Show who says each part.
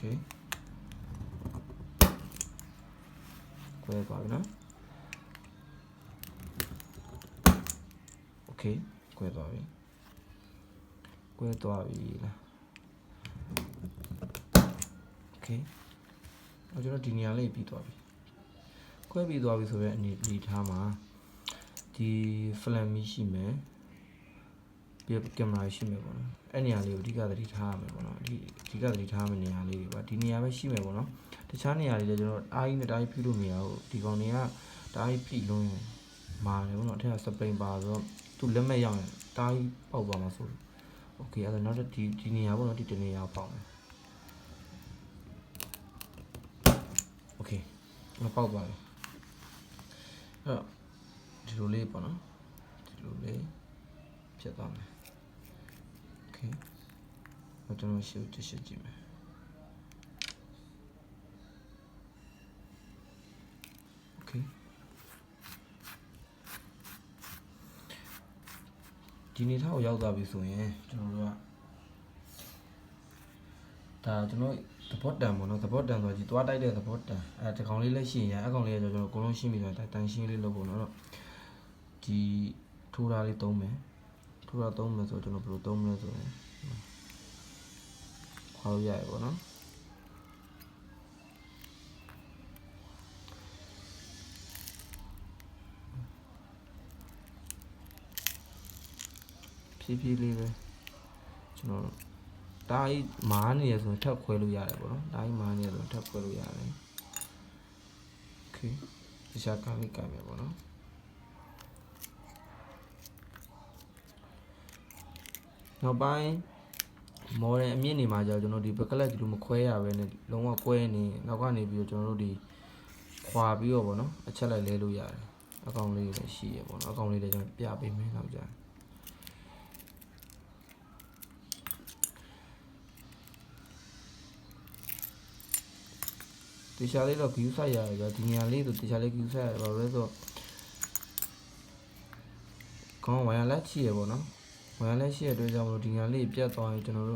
Speaker 1: okay ကွဲသွားပြီနော် okay ကွဲသွားပြီလား okay ကျွန်တော်ဒီနေရာလေးပြီးသွားပြီကွဲပြီးသွားပြီဆိုတော့အနေထားမှာဒီ flash မီရှိမယ်ပြီးကင်မရာရှိမယ်ပေါ့နော်အဲ့နေရာလေးကိုအဓိကသတိထားရမယ်ပေါ့နော်ဒီအဓိကသတိထားမယ့်နေရာလေးတွေပါဒီနေရာပဲရှိမယ်ပေါ့နော်တခြားနေရာတွေလည်းကျွန်တော်အားကြီးနဲ့တားကြီးဖိလို့မရဘူးဒီကောင်တွေကတားကြီးဖိလုံးမာတယ်ပေါ့နော်အထက်ကစပိန်ပါဆိုတော့သူလက်မဲ့ရောက်ရင်တားကြီးပေါက်သွားမှာဆိုโอเคအဲ့ဒါနောက်ဒီနေရာပေါ့နော်ဒီနေရာပေါက်မယ်โอเคမပေါက်ပါဘူးအဲ့တော့ဒီလိုလေးပေါ့နော်ဒီလိုလေးဖြတ်သွားမယ်โอเคကျွန်တော်ရှုပ်ကြည့်ကြည့်မယ်โอเคဒီနေထားကိုရောက်သွားပြီဆိုရင်ကျွန်တော်တို့ကဒါကျွန်တော်သဘောတန်ပေါ့နော်သဘောတန်ဆိုကြီးသွားတိုက်တဲ့သဘောတန်အဲဒီကောင်လေးလက်ရှိရင်အကောင်လေးကကျွန်တော်အကုန်လုံးရှင်းပြီးတော့တန်ရှင်းလေးလုပ်ဖို့နော်ဒီထိုးတာလေးသုံးမယ်ထိုးတာသုံးမယ်ဆိုတော့ကျွန်တော်ဘယ်လိုသုံးမလဲဆိုရင်ခွာလို့ရရပေါ့နော်ဖြည်းဖြည်းလေးပဲကျွန်တော်တားကြီးမားနေရဆိုရင်ထပ်ခွဲလို့ရတယ်ပေါ့နော်တားကြီးမားနေရဆိုရင်ထပ်ခွဲလို့ရတယ်โอเคဒီစားကားလေးကမယ်ပေါ့နော်နောက်ပိုင်းမော်ဒယ်အမြင့်နေမှာကြောင့်ကျွန်တော်ဒီဘက်ကလက်ဒီလိုမခွဲရဘဲနဲ့လုံးဝကွဲနေနောက်ကနေပြီးတော့ကျွန်တော်တို့ဒီခွာပြီးတော့ပေါ့နော်အချက်လိုက်လဲလို့ရတယ်အကောင်လေးလည်းရှိရပေါ့နော်အကောင်လေးလည်းကျွန်တော်ပြပေးမယ်နောက်ကြတေချာလေးတော့ view ဆိုင်ရတယ်ဗျာဒီနေရာလေးဆိုတေချာလေး view ဆိုင်ရတယ်ဘာလို့လဲဆိုတော့ခေါင်းဝိုင်ယာလက်ရှိရပေါ့နော်ဝိုင်ယာလက်ရှိရတဲ့အတွက်ကြောင့်မလို့ဒီနေရာလေးပြတ်သွားရင်ကျွန်တော်တို့